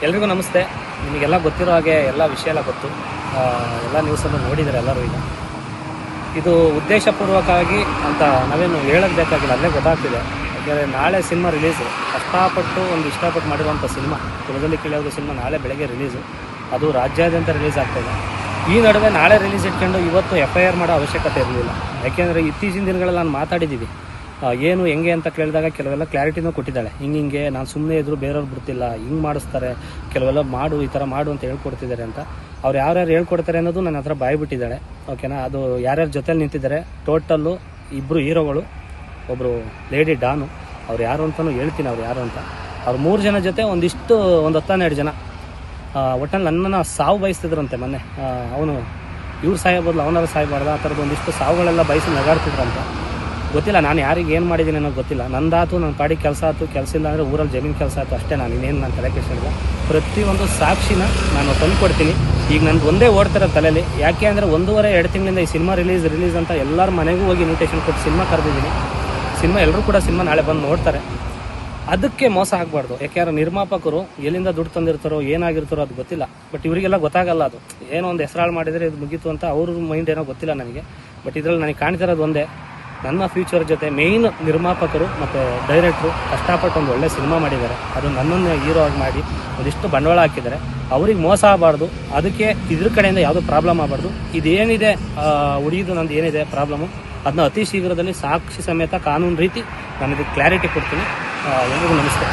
ಎಲ್ರಿಗೂ ನಮಸ್ತೆ. ನಿಮಗೆಲ್ಲ ಗೊತ್ತಿರೋ ಹಾಗೆ ಎಲ್ಲ ವಿಷಯ ಎಲ್ಲ ಗೊತ್ತು, ಎಲ್ಲ ನ್ಯೂಸನ್ನು ನೋಡಿದ್ದಾರೆ ಎಲ್ಲರೂ. ಈಗ ಇದು ಉದ್ದೇಶಪೂರ್ವಕವಾಗಿ ಅಂತ ನಾವೇನು ಹೇಳೋದು ಬೇಕಾಗಿಲ್ಲ, ಅಲ್ಲೇ ಗೊತ್ತಾಗ್ತಿದೆ. ಯಾಕೆಂದರೆ ನಾಳೆ ಸಿನಿಮಾ ರಿಲೀಸು, ಕಷ್ಟಪಟ್ಟು ಇಷ್ಟಪಟ್ಟು ಮಾಡಿರುವಂಥ ಸಿನಿಮಾ ಕುಲದಲ್ಲಿ ಕೇಳೋದು ಸಿನಿಮಾ ನಾಳೆ ಬೆಳಗ್ಗೆ ರಿಲೀಸು. ಅದು ರಾಜ್ಯಾದ್ಯಂತ ರಿಲೀಸ್ ಆಗ್ತಾಯಿದೆ. ಈ ನಡುವೆ ನಾಳೆ ರಿಲೀಸ್ ಇಟ್ಕೊಂಡು ಇವತ್ತು FIR ಮಾಡೋ ಅವಶ್ಯಕತೆ ಇರಲಿಲ್ಲ. ಯಾಕೆಂದರೆ ಇತ್ತೀಚಿನ ದಿನಗಳಲ್ಲಿ ನಾನು ಮಾತಾಡಿದ್ದೀವಿ, ಏನು ಹೆಂಗೆ ಅಂತ ಕೇಳಿದಾಗ ಕೆಲವೆಲ್ಲ ಕ್ಲಾರಿಟಿನೂ ಕೊಟ್ಟಿದ್ದಾಳೆ. ಹಿಂಗೆ ನಾನು ಸುಮ್ಮನೆ ಇದ್ದರೂ ಬೇರೆಯವ್ರು ಬಿಡ್ತಿಲ್ಲ, ಹಿಂಗೆ ಮಾಡಿಸ್ತಾರೆ, ಕೆಲವೆಲ್ಲ ಮಾಡು, ಈ ಥರ ಮಾಡು ಅಂತ ಹೇಳ್ಕೊಡ್ತಿದ್ದಾರೆ ಅಂತ. ಅವ್ರು ಯಾರ್ಯಾರು ಹೇಳ್ಕೊಡ್ತಾರೆ ಅನ್ನೋದು ನನ್ನ ಹತ್ರ ಬಾಯ್ಬಿಟ್ಟಿದ್ದಾಳೆ. ಓಕೆನಾ? ಅದು ಯಾರ್ಯಾರ ಜೊತೆಲಿ ನಿಂತಿದ್ದಾರೆ, ಟೋಟಲ್ಲು 2 ಹೀರೋಗಳು, ಒಬ್ಬರು ಲೇಡಿ ಡಾನು, ಅವ್ರು ಯಾರು ಅಂತಲೂ ಹೇಳ್ತೀನಿ ಅವ್ರು ಯಾರು ಅಂತ. ಅವ್ರು 3 ಜನ ಜೊತೆ ಒಂದು 10-12 ಜನ ಒಟ್ಟಲ್ಲಿ ನನ್ನನ್ನು ಸಾವು ಬಯಸ್ತಿದ್ರಂತೆ. ಮೊನ್ನೆ ಅವನು ಇವ್ರು ಸಾಯಬಾರ್ದು, ಅವನಾರು ಸಾಯಬಾರ್ದು, ಆ ಥರದ್ದು ಒಂದಿಷ್ಟು ಸಾವುಗಳೆಲ್ಲ ಬಯಸಿ ನಗಾಡ್ತಿದ್ರಂತೆ. ಗೊತ್ತಿಲ್ಲ ನಾನು ಯಾರಿಗೆ ಏನು ಮಾಡಿದ್ದೀನಿ ಅನ್ನೋದು ಗೊತ್ತಿಲ್ಲ. ನಂದಾತು ನನ್ನ ಪಾಡಿಗೆ ಕೆಲಸ ಆಯ್ತು, ಕೆಲಸ ಇಲ್ಲ ಅಂದರೆ ಊರಲ್ಲಿ ಜಮೀನು ಕೆಲಸ ಆಯಿತು ಅಷ್ಟೇ. ನಾನು ಇನ್ನೇನು ನಾನು ತಲೆ ಕೆಡಿಸಿಲ್ಲ. ಪ್ರತಿಯೊಂದು ಸಾಕ್ಷಿನ ನಾನು ತಂದು ಕೊಡ್ತೀನಿ. ಈಗ ನಂದು ಒಂದೇ ಓಡ್ತಿರೋ ತಲೆಯಲ್ಲಿ. ಯಾಕೆ ಅಂದರೆ 1.5-2 ತಿಂಗಳಿಂದ ಈ ಸಿನಿಮಾ ರಿಲೀಸ್ ಅಂತ ಎಲ್ಲರ ಮನೆಗೂ ಹೋಗಿ ಇನ್ವಿಟೇಷನ್ ಕೊಟ್ಟು ಸಿನಿಮಾ ಕರೆದಿದ್ದೀನಿ. ಎಲ್ಲರೂ ಕೂಡ ಸಿನಿಮಾ ನಾಳೆ ಬಂದು ನೋಡ್ತಾರೆ. ಅದಕ್ಕೆ ಮೋಸ ಆಗಬಾರ್ದು. ಯಾಕೆಂದ್ರೆ ನಿರ್ಮಾಪಕರು ಎಲ್ಲಿಂದ ದುಡ್ಡು ತಂದಿರ್ತಾರೋ ಏನಾಗಿರ್ತಾರೋ ಅದು ಗೊತ್ತಿಲ್ಲ. ಬಟ್ ಇವರಿಗೆಲ್ಲ ಗೊತ್ತಾಗಲ್ಲ. ಅದು ಏನೋ ಒಂದು ಹೆಸರಾಳು ಮಾಡಿದರೆ ಇದು ಮುಗೀತು ಅಂತ ಅವ್ರ ಮೈಂಡ್ ಏನೋ ಗೊತ್ತಿಲ್ಲ ನನಗೆ. ಬಟ್ ಇದರಲ್ಲಿ ನನಗೆ ಕಾಣ್ತಿರೋದು ಒಂದೇ, ನನ್ನ ಫ್ಯೂಚರ್ ಜೊತೆ ಮೇಯ್ನ್ ನಿರ್ಮಾಪಕರು ಮತ್ತು ಡೈರೆಕ್ಟ್ರು ಕಷ್ಟಪಟ್ಟು ಒಂದು ಒಳ್ಳೆ ಸಿನಿಮಾ ಮಾಡಿದ್ದಾರೆ. ಅದು ನನ್ನನ್ನು ಹೀರೋ ಆಗಿ ಮಾಡಿ ಒಂದಿಷ್ಟು ಬಂಡವಾಳ ಹಾಕಿದ್ದಾರೆ. ಅವ್ರಿಗೆ ಮೋಸ ಆಗಬಾರ್ದು. ಅದಕ್ಕೆ ಇದ್ರ ಕಡೆಯಿಂದ ಯಾವುದೂ ಪ್ರಾಬ್ಲಮ್ ಆಗಬಾರ್ದು. ಇದೇನಿದೆ ಉಳಿಯೋದು ನಂದು ಏನಿದೆ ಪ್ರಾಬ್ಲಮ್ಮು, ಅದನ್ನ ಅತಿ ಶೀಘ್ರದಲ್ಲಿ ಸಾಕ್ಷಿ ಸಮೇತ ಕಾನೂನು ರೀತಿ ನಾನು ಇದಕ್ಕೆ ಕ್ಲಾರಿಟಿ ಕೊಡ್ತೀನಿ. ಎಲ್ರಿಗೂ ನಮಸ್ತೆ.